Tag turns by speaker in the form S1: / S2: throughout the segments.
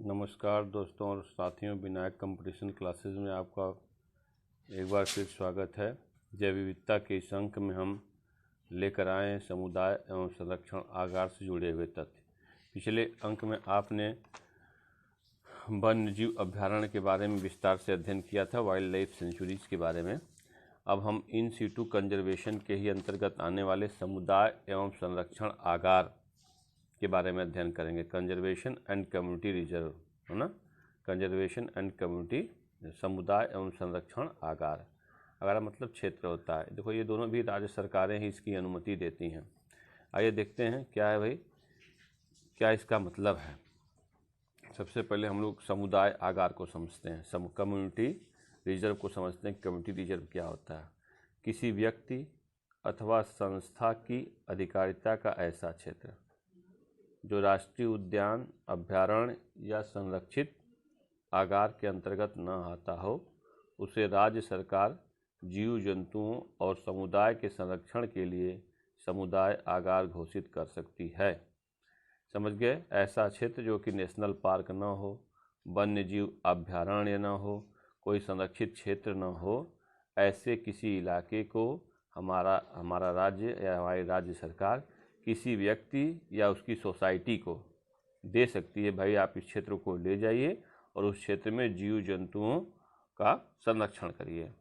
S1: नमस्कार दोस्तों और साथियों, विनायक कंपटीशन क्लासेस में आपका एक बार फिर स्वागत है। जैव विविधता के इस अंक में हम लेकर आए हैं समुदाय एवं संरक्षण आगार से जुड़े हुए तथ्य। पिछले अंक में आपने वन्यजीव अभ्यारण्य के बारे में विस्तार से अध्ययन किया था, वाइल्ड लाइफ सेंचुरीज के बारे में। अब हम इन सीटू कंजर्वेशन के ही अंतर्गत आने वाले समुदाय एवं संरक्षण आगार के बारे में अध्ययन करेंगे। कंजर्वेशन एंड कम्युनिटी रिजर्व, है ना। कंजर्वेशन एंड कम्युनिटी, समुदाय एवं संरक्षण आगार। आगार मतलब क्षेत्र होता है। देखो, ये दोनों भी राज्य सरकारें ही इसकी अनुमति देती हैं। आइए देखते हैं क्या है भाई, क्या इसका मतलब है। सबसे पहले हम लोग समुदाय आगार को समझते हैं, कम्युनिटी रिजर्व को समझते हैं। कम्युनिटी रिजर्व क्या होता है? किसी व्यक्ति अथवा संस्था की अधिकारिता का ऐसा क्षेत्र जो राष्ट्रीय उद्यान, अभ्यारण्य या संरक्षित आगार के अंतर्गत न आता हो, उसे राज्य सरकार जीव जंतुओं और समुदाय के संरक्षण के लिए समुदाय आगार घोषित कर सकती है। समझ गए? ऐसा क्षेत्र जो कि नेशनल पार्क न हो, वन्य जीव अभ्यारण्य न हो, कोई संरक्षित क्षेत्र न हो, ऐसे किसी इलाके को हमारा राज्य या हमारी राज्य सरकार किसी व्यक्ति या उसकी सोसाइटी को दे सकती है। भाई, आप इस क्षेत्र को ले जाइए और उस क्षेत्र में जीव जंतुओं का संरक्षण करिए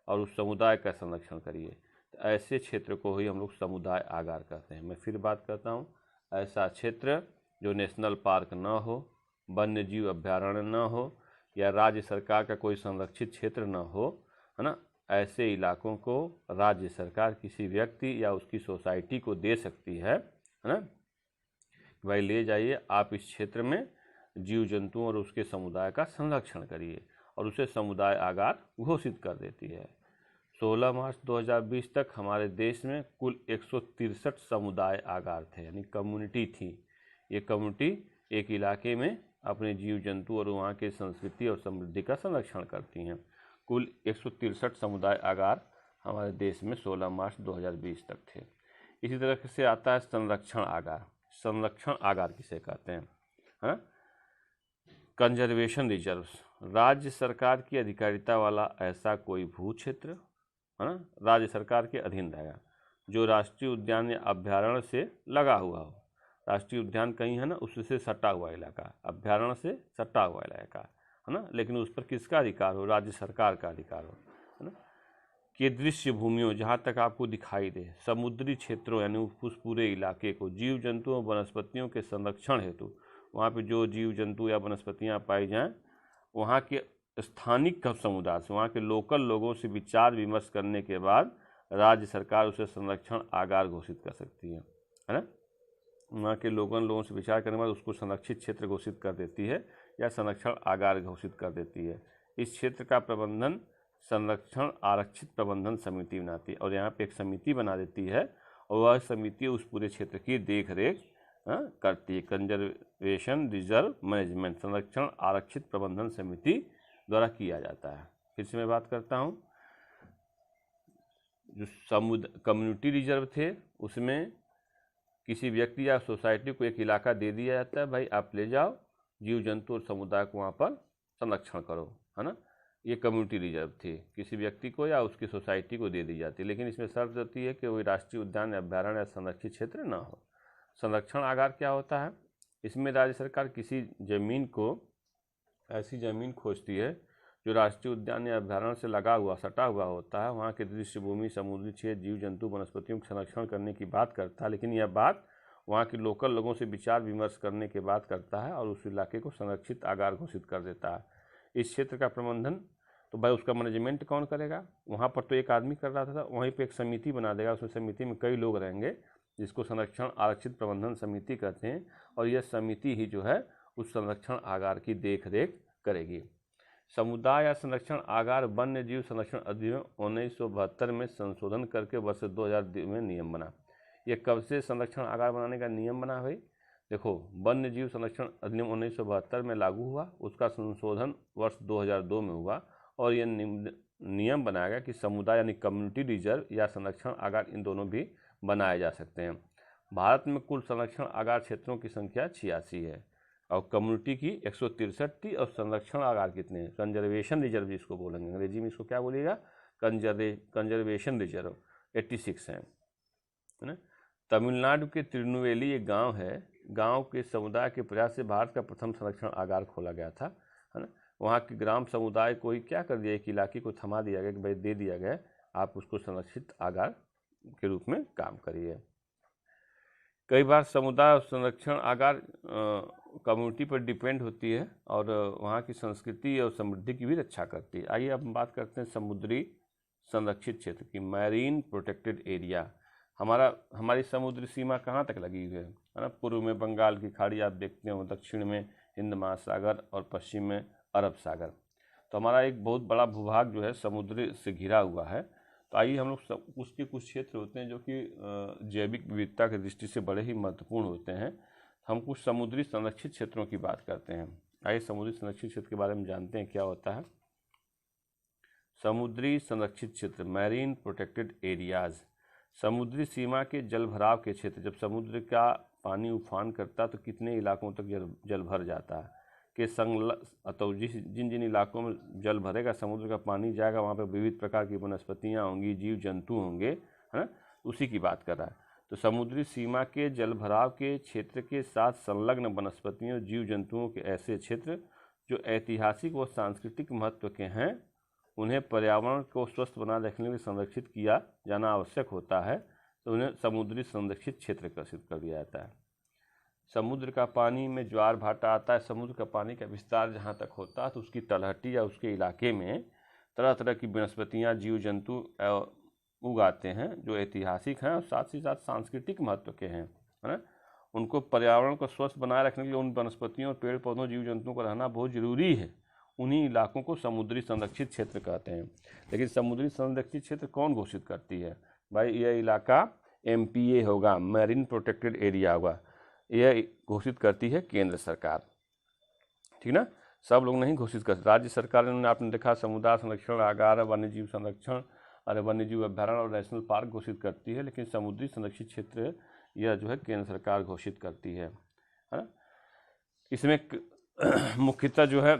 S1: और उस समुदाय का संरक्षण करिए। तो ऐसे क्षेत्र को ही हम लोग समुदाय आगार कहते हैं। मैं फिर बात करता हूँ, ऐसा क्षेत्र जो नेशनल पार्क न हो, वन्य जीव अभ्यारण्य न हो या राज्य सरकार का कोई संरक्षित क्षेत्र न हो, है ना, ऐसे इलाकों को राज्य सरकार किसी व्यक्ति या उसकी सोसाइटी को दे सकती है ना। भाई, ले जाइए, आप इस क्षेत्र में जीव जंतुओं और उसके समुदाय का संरक्षण करिए और उसे समुदाय आगार घोषित कर देती है। 16 मार्च 2020 तक हमारे देश में कुल 163 समुदाय आगार थे, यानी कम्युनिटी थी। ये कम्युनिटी एक इलाके में अपने जीव जंतु और वहाँ के संस्कृति और समृद्धि का संरक्षण करती हैं। कुल 163 समुदाय आगार हमारे देश में 16 मार्च 2020 तक थे। इसी तरह से आता है संरक्षण आगार। संरक्षण आगार किसे कहते हैं? हाँ, कंजर्वेशन रिजर्व, राज्य सरकार की अधिकारिता वाला ऐसा कोई भू क्षेत्र, है ना, राज्य सरकार के अधीन रहेगा, जो राष्ट्रीय उद्यान या अभ्यारण्य से लगा हुआ हो। राष्ट्रीय उद्यान कहीं है ना, उससे सटा हुआ इलाका, अभ्यारण्य से सटा हुआ इलाका, है ना, लेकिन उस पर किसका अधिकार हो? राज्य सरकार का अधिकार हो, है ना। कि दृश्य भूमियों, जहाँ तक आपको दिखाई दे, समुद्री क्षेत्रों यानी उस पूरे इलाके को जीव जंतुओं वनस्पतियों के संरक्षण हेतु, वहाँ पे जो जीव जंतु या वनस्पतियाँ पाई जाएँ, वहाँ के स्थानिक समुदाय से, वहाँ के लोकल लोगों से विचार विमर्श करने के बाद राज्य सरकार उसे संरक्षण आगार घोषित कर सकती है ना। वहाँ के लोगों से विचार करने के बाद उसको संरक्षित क्षेत्र घोषित कर देती है या संरक्षण आगार घोषित कर देती है। इस क्षेत्र का प्रबंधन संरक्षण आरक्षित प्रबंधन समिति बनाती है और यहाँ पे एक समिति बना देती है और वह समिति उस पूरे क्षेत्र की देख रेख करती है। कंजर्वेशन रिजर्व मैनेजमेंट संरक्षण आरक्षित प्रबंधन समिति द्वारा किया जाता है। फिर से मैं बात करता हूँ, जो कम्युनिटी रिजर्व थे उसमें किसी व्यक्ति या सोसाइटी को एक इलाका दे दिया जाता है, भाई आप ले जाओ, जीव जंतु और समुदाय को वहाँ पर संरक्षण करो, है ना। ये कम्युनिटी रिजर्व थी, किसी व्यक्ति को या उसकी सोसाइटी को दे दी जाती है, लेकिन इसमें शर्त होती है कि वही राष्ट्रीय उद्यान अभ्यारण्य या संरक्षित क्षेत्र न हो। संरक्षण आगार क्या होता है? इसमें राज्य सरकार किसी जमीन को, ऐसी जमीन खोजती है जो राष्ट्रीय उद्यान या अभ्यारण्य से लगा हुआ, सटा हुआ होता है, वहाँ के दृश्य भूमि, समुद्री क्षेत्र, जीव जंतु वनस्पतियों का संरक्षण करने की बात करता है, लेकिन यह बात वहाँ के लोकल लोगों से विचार विमर्श करने के बाद करता है और उस इलाके को संरक्षित आगार घोषित कर देता है। इस क्षेत्र का प्रबंधन तो भाई उसका मैनेजमेंट कौन करेगा? वहाँ पर तो एक आदमी कर रहा था, वहीं पर एक समिति बना देगा, उसमें समिति में कई लोग रहेंगे जिसको संरक्षण आरक्षित प्रबंधन समिति कहते हैं और यह समिति ही जो है उस संरक्षण आगार की देख रेख करेगी। समुदाय या संरक्षण आगार वन्य जीव संरक्षण अधिनियम 1972 में संशोधन करके वर्ष 2002 में नियम बना। ये कब से संरक्षण आगार बनाने का नियम बना भाई? देखो, वन्य जीव संरक्षण अधिनियम 1972 में लागू हुआ, उसका संशोधन वर्ष 2002 में हुआ और यह नियम बनाया गया कि समुदाय यानी कम्युनिटी रिजर्व या संरक्षण आगार इन दोनों भी बनाए जा सकते हैं। भारत में कुल संरक्षण आगार क्षेत्रों की संख्या 86 है। और कम्युनिटी की 163 थी, और संरक्षण आगार कितने हैं, कंजर्वेशन रिजर्व जिसको बोलेंगे अंग्रेजी में, इसको क्या बोलिएगा, कंजर्वेशन रिजर्व 86 हैं, है ना। तमिलनाडु के तिरुनेलवेली एक गांव है, गांव के समुदाय के प्रयास से भारत का प्रथम संरक्षण आगार खोला गया था, है ना। वहाँ के ग्राम समुदाय को ही क्या कर दिया, एक इलाके को थमा दिया गया कि भाई दे दिया गया, आप उसको संरक्षित आगार के रूप में काम करिए। कई बार समुदाय और संरक्षण आगार कम्युनिटी पर डिपेंड होती है और वहाँ की संस्कृति और समृद्धि की भी रक्षा करती है। आइए अब हम बात करते हैं समुद्री संरक्षित क्षेत्र की, मैरीन प्रोटेक्टेड एरिया। हमारी समुद्री सीमा कहाँ तक लगी हुई है ना। पूर्व में बंगाल की खाड़ी आप देखते हो, दक्षिण में हिंद महासागर और पश्चिम में अरब सागर। तो हमारा एक बहुत बड़ा भूभाग जो है समुद्र से घिरा हुआ है। तो आइए हम लोग उसके कुछ क्षेत्र होते हैं जो कि जैविक विविधता की दृष्टि से बड़े ही महत्वपूर्ण होते हैं। हम कुछ समुद्री संरक्षित क्षेत्रों की बात करते हैं। आइए समुद्री संरक्षित क्षेत्र के बारे में जानते हैं क्या होता है। समुद्री संरक्षित क्षेत्र, मैरीन प्रोटेक्टेड एरियाज, समुद्री सीमा के जल भराव के क्षेत्र। जब समुद्र का पानी उफान करता तो कितने इलाकों तक जल भर जाता है कि तो जिन जिन इलाकों में जल भरेगा, समुद्र का पानी जाएगा, वहाँ पर विविध प्रकार की वनस्पतियाँ होंगी, जीव जंतु होंगे, है ना, उसी की बात कर रहा है। तो समुद्री सीमा के जल भराव के क्षेत्र के साथ संलग्न वनस्पतियों, जीव जंतुओं के ऐसे क्षेत्र जो ऐतिहासिक व सांस्कृतिक महत्व के हैं, उन्हें पर्यावरण को स्वस्थ बनाए रखने के लिए संरक्षित किया जाना आवश्यक होता है। तो उन्हें समुद्री संरक्षित क्षेत्र घोषित कर दिया जाता है। समुद्र का पानी में ज्वार भाटा आता है, समुद्र का पानी का विस्तार जहाँ तक होता है तो उसकी तलहटी या उसके इलाके में तरह तरह की वनस्पतियाँ, जीव जंतु उगाते हैं जो ऐतिहासिक हैं और साथ ही साथ सांस्कृतिक महत्व के हैं, है ना। उनको पर्यावरण को स्वस्थ बनाए रखने के लिए उन वनस्पतियों, पेड़ पौधों, जीव जंतुओं को रहना बहुत जरूरी है। उन्हीं इलाकों को समुद्री संरक्षित क्षेत्र कहते हैं। लेकिन समुद्री संरक्षित क्षेत्र कौन घोषित करती है भाई? यह इलाका MPA होगा, मैरीन प्रोटेक्टेड एरिया होगा, यह घोषित करती है केंद्र सरकार, ठीक ना। सब लोग नहीं घोषित करते, राज्य सरकार ने, आपने देखा समुदाय संरक्षण आगार, वन्यजीव संरक्षण, अरे वन्यजीव अभ्यारण्य और नेशनल पार्क घोषित करती है, लेकिन समुद्री संरक्षित क्षेत्र यह जो है केंद्र सरकार घोषित करती है ना। इसमें मुख्यतः जो है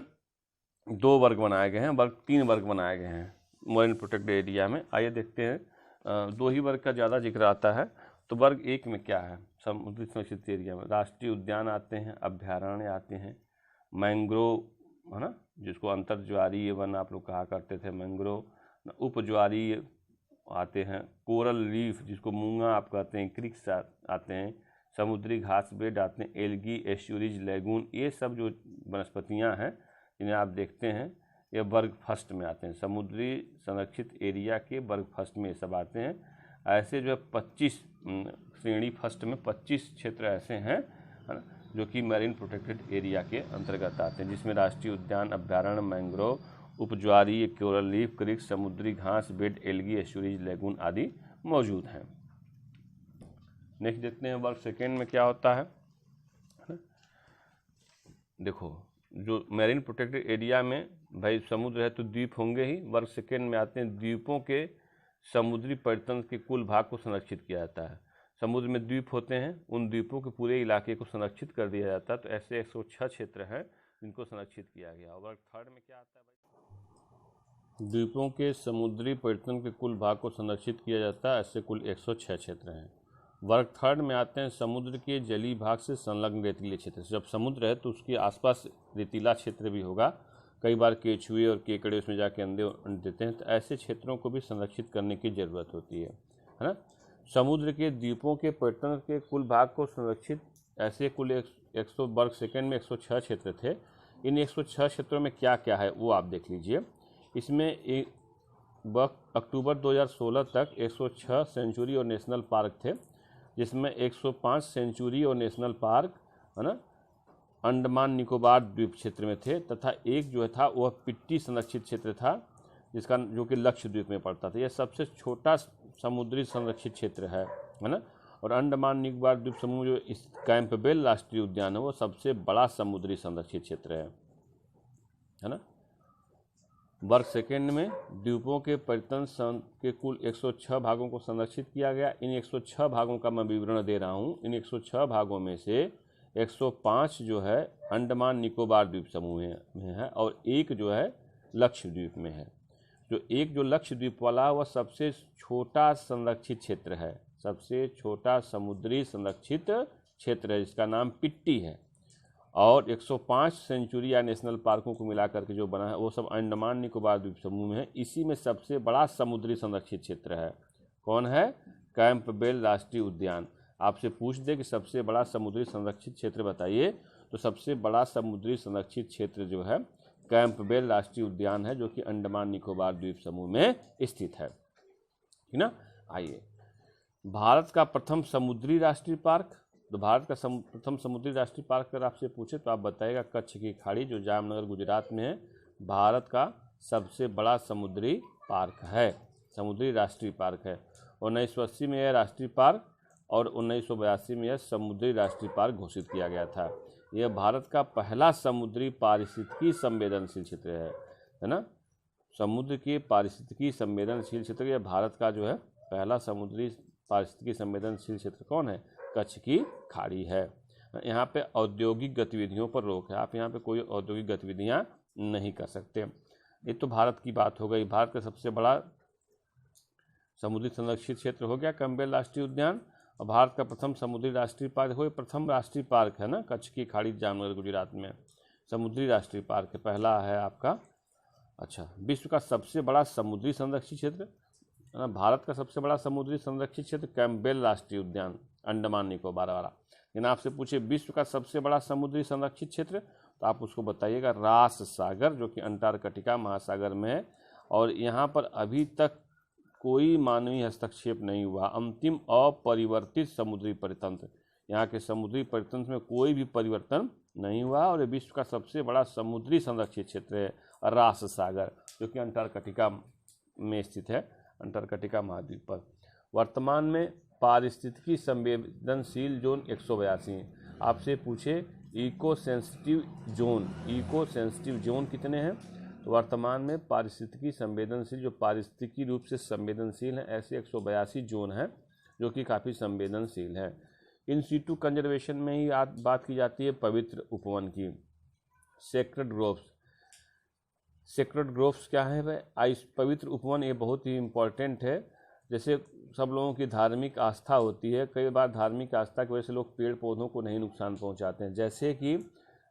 S1: 2 वर्ग बनाए गए हैं, 3 वर्ग बनाए गए हैं मैरीन प्रोटेक्टेड एरिया में। आइए देखते हैं, 2 ही वर्ग का ज़्यादा जिक्र आता है। तो वर्ग 1 में क्या है? समुद्री संरक्षित एरिया में राष्ट्रीय उद्यान आते हैं, अभ्यारण्य आते हैं, मैंग्रोव, है ना, जिसको अंतर्ज्वारीय वन आप लोग कहा करते थे, मैंग्रोव, उपज्वारीय आते हैं, कोरल रीफ जिसको मूंगा आप कहते हैं, क्रिक्स आते हैं, समुद्री घास बेड आते हैं, एल्गी, एस्चुरीज, लैगून, ये सब जो वनस्पतियाँ हैं जिन्हें आप देखते हैं ये वर्ग फर्स्ट में आते हैं। समुद्री संरक्षित एरिया के वर्ग फर्स्ट में ये सब आते हैं। ऐसे जो है 25 श्रेणी फर्स्ट में 25 क्षेत्र ऐसे हैं, है ना, जो कि मैरीन प्रोटेक्टेड एरिया के अंतर्गत आते हैं, जिसमें राष्ट्रीय उद्यान, अभ्यारण्य, मैंग्रोव, उपज्वारीय, कोरल रीफ, क्रिक्स, समुद्री घास बेड, एल्गी, एस्चुरीज, लैगून आदि मौजूद हैं। नेक्स्ट देखते हैं वर्ग सेकेंड में क्या होता है। देखो, जो मैरीन प्रोटेक्टेड एरिया में भाई समुद्र है तो द्वीप होंगे ही। वर्ग सेकेंड में आते हैं द्वीपों के समुद्री पर्यटन के कुल भाग को संरक्षित किया जाता है। समुद्र में द्वीप होते हैं, उन द्वीपों के पूरे इलाके को संरक्षित कर दिया जाता है। तो ऐसे 106 क्षेत्र हैं जिनको संरक्षित किया गया। वर्ग थर्ड में क्या आता है भाई? द्वीपों के समुद्री पर्यटन के कुल भाग को संरक्षित किया जाता है। ऐसे कुल 106 क्षेत्र हैं। वर्ग थर्ड में आते हैं समुद्र के जलीय भाग से संलग्न रेतीले क्षेत्र। जब समुद्र है तो उसके आसपास रेतीला क्षेत्र भी होगा। कई बार केचुए और केकड़े उसमें जाके अंडे देते हैं, तो ऐसे क्षेत्रों को भी संरक्षित करने की ज़रूरत होती है ना। समुद्र के द्वीपों के पर्यटन के कुल भाग को संरक्षित ऐसे कुल 100 वर्ग सेकेंड में 106 क्षेत्र थे। इन 106 क्षेत्रों में क्या क्या है वो आप देख लीजिए। इसमें अक्टूबर 2016 तक 106 सेंचुरी और नेशनल पार्क थे, जिसमें 105 सेंचुरी और नेशनल पार्क, है ना, अंडमान निकोबार द्वीप क्षेत्र में थे, तथा एक जो था वह पिट्टी संरक्षित क्षेत्र था, जिसका जो कि लक्षद्वीप में पड़ता था। यह सबसे छोटा समुद्री संरक्षित क्षेत्र है ना। और अंडमान निकोबार द्वीप समूह जो इस कैंपबेल राष्ट्रीय उद्यान है वो सबसे बड़ा समुद्री संरक्षित क्षेत्र है ना। वर्ग सेकेंड में द्वीपों के पर्यटन के कुल 106 भागों को संरक्षित किया गया। इन 106 भागों का मैं विवरण दे रहा हूँ। इन 106 भागों में से 105 जो है अंडमान निकोबार द्वीप समूह में है और एक जो है लक्षद्वीप में है। जो लक्षद्वीप वाला वह सबसे छोटा संरक्षित क्षेत्र है, सबसे छोटा समुद्री संरक्षित क्षेत्र है, जिसका नाम पिट्टी है। और 105 सेंचुरी या नेशनल पार्कों को मिलाकर के जो बना है वो सब अंडमान निकोबार द्वीप समूह में है। इसी में सबसे बड़ा समुद्री संरक्षित क्षेत्र है, कौन है? कैंपबेल राष्ट्रीय उद्यान। आपसे पूछ दे कि सबसे बड़ा समुद्री संरक्षित क्षेत्र बताइए, तो सबसे बड़ा समुद्री संरक्षित क्षेत्र जो है कैंपबेल राष्ट्रीय उद्यान है, जो कि अंडमान निकोबार द्वीप समूह में स्थित है, ठीक ना। आइए, भारत का प्रथम समुद्री राष्ट्रीय पार्क। तो भारत का प्रथम समुद्री राष्ट्रीय पार्क अगर आपसे पूछे तो आप बताइएगा कच्छ की खाड़ी, जो जामनगर गुजरात में है, भारत का सबसे बड़ा समुद्री पार्क है, समुद्री राष्ट्रीय पार्क है। 1980 में यह राष्ट्रीय पार्क और 1982 में यह समुद्री राष्ट्रीय पार्क घोषित किया गया था। यह भारत का पहला समुद्री पारिस्थितिकी संवेदनशील क्षेत्र है ना। समुद्र के पारिस्थितिकी संवेदनशील क्षेत्र, यह भारत का जो है पहला समुद्री पारिस्थितिकी संवेदनशील क्षेत्र कौन है? कच्छ की खाड़ी है। यहाँ पे औद्योगिक गतिविधियों पर रोक है, आप यहाँ पे कोई औद्योगिक गतिविधियाँ नहीं कर सकते। ये तो भारत की बात हो गई। भारत का सबसे बड़ा समुद्री संरक्षित क्षेत्र हो गया कैंपबेल राष्ट्रीय उद्यान, और भारत का प्रथम समुद्री राष्ट्रीय पार्क हो, प्रथम राष्ट्रीय पार्क है ना, कच्छ की खाड़ी जामनगर गुजरात में समुद्री राष्ट्रीय पार्क है, पहला है आपका। अच्छा, विश्व का सबसे बड़ा समुद्री संरक्षित क्षेत्र, भारत का सबसे बड़ा समुद्री संरक्षित क्षेत्र कैंपबेल राष्ट्रीय उद्यान अंडमान निकोबार वाला। लेकिन आपसे पूछे विश्व का सबसे बड़ा समुद्री संरक्षित क्षेत्र, तो आप उसको बताइएगा रास सागर, जो कि अंटार्कटिका महासागर में है, और यहाँ पर अभी तक कोई मानवीय हस्तक्षेप नहीं हुआ। अंतिम अपरिवर्तित समुद्री परितंत्र, यहाँ के समुद्री परितंत्र में कोई भी परिवर्तन नहीं हुआ, और विश्व का सबसे बड़ा समुद्री संरक्षित क्षेत्र है रास सागर, जो कि अंटार्कटिका में स्थित है, अंटार्कटिका महाद्वीप पर। वर्तमान में पारिस्थितिकी संवेदनशील जोन 182 है। आपसे पूछे इको सेंसिटिव जोन कितने हैं, तो वर्तमान में पारिस्थितिकी संवेदनशील, जो पारिस्थितिकी रूप से संवेदनशील हैं, ऐसे 182 जोन हैं जो कि काफ़ी संवेदनशील हैं। इन सीटू कंजर्वेशन में ही बात की जाती है पवित्र उपवन की। सेक्रेड ग्रोव्स क्या है भाई? पवित्र उपवन ये बहुत ही इम्पोर्टेंट है। जैसे सब लोगों की धार्मिक आस्था होती है, कई बार धार्मिक आस्था की वजह से लोग पेड़ पौधों को नहीं नुकसान पहुंचाते हैं। जैसे कि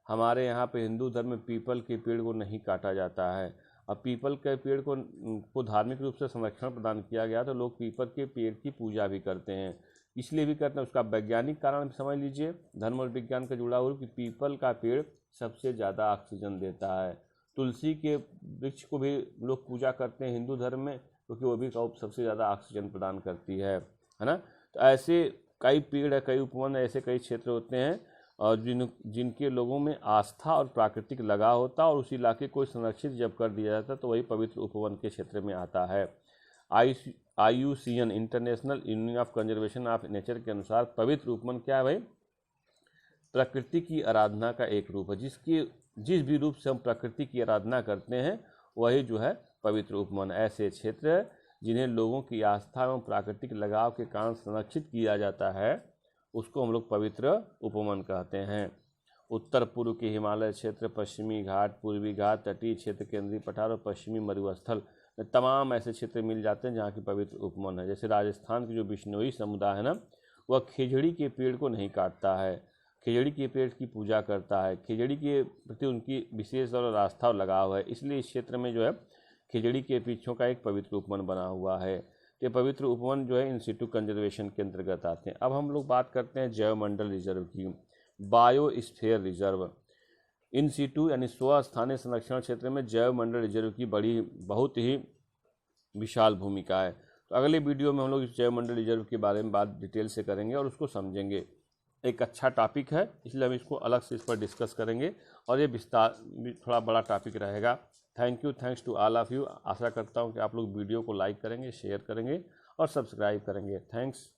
S1: हमारे यहाँ पे हिंदू धर्म में पीपल के पेड़ को नहीं काटा जाता है। अब पीपल के पेड़ को धार्मिक रूप से संरक्षण प्रदान किया गया, तो लोग पीपल के पेड़ की पूजा भी करते हैं। इसलिए भी करते हैं, उसका वैज्ञानिक कारण भी समझ लीजिए, धर्म और विज्ञान का जुड़ा हुआ कि पीपल का पेड़ सबसे ज़्यादा ऑक्सीजन देता है। तुलसी के वृक्ष को भी लोग पूजा करते हैं हिंदू धर्म में, क्योंकि वो भी सबसे ज़्यादा ऑक्सीजन प्रदान करती है ना। तो ऐसे कई पेड़ है, कई उपवन ऐसे कई क्षेत्र होते हैं और जिनके लोगों में आस्था और प्राकृतिक लगाव होता है, और उस इलाके को संरक्षित जब कर दिया जाता है तो वही पवित्र उपवन के क्षेत्र में आता है। IUCN international union of conservation of nature के अनुसार पवित्र उपवन क्या है भाई? प्रकृति की आराधना का एक रूप है। जिस भी रूप से हम प्रकृति की आराधना करते हैं वही जो है पवित्र उपवन। ऐसे क्षेत्र जिन्हें लोगों की आस्था एवं प्राकृतिक लगाव के कारण संरक्षित किया जाता है, उसको हम लोग पवित्र उपवन कहते हैं। उत्तर पूर्व के हिमालय क्षेत्र, पश्चिमी घाट, पूर्वी घाट, तटीय क्षेत्र, केंद्रीय पठार और पश्चिमी मरुस्थल, तमाम ऐसे क्षेत्र मिल जाते हैं जहाँ की पवित्र उपवन है। जैसे राजस्थान की जो बिश्नोई समुदाय है ना, वह खिजड़ी के पेड़ को नहीं काटता है, खिजड़ी के पेड़ की पूजा करता है। खिजड़ी के प्रति उनकी विशेष और आस्था और लगाव है, इसलिए इस क्षेत्र में जो है खिजड़ी के वृक्षों का एक पवित्र उपवन बना हुआ है। ये पवित्र उपवन जो है इन सीटू कंजर्वेशन के अंतर्गत आते हैं। अब हम लोग बात करते हैं जैवमंडल रिजर्व की, बायोस्फीयर रिजर्व। इन सीटू यानी स्वस्थानीय संरक्षण क्षेत्र में जैवमंडल रिजर्व की बहुत ही विशाल भूमिका है। तो अगले वीडियो में हम लोग इस जैवमंडल रिजर्व के बारे में बात डिटेल से करेंगे और उसको समझेंगे। एक अच्छा टॉपिक है, इसलिए हम इसको अलग से इस पर डिस्कस करेंगे और ये विस्तार थोड़ा बड़ा टॉपिक रहेगा। Thanks to all of you. आशा करता हूँ कि आप लोग वीडियो को लाइक करेंगे, शेयर करेंगे और सब्सक्राइब करेंगे। थैंक्स।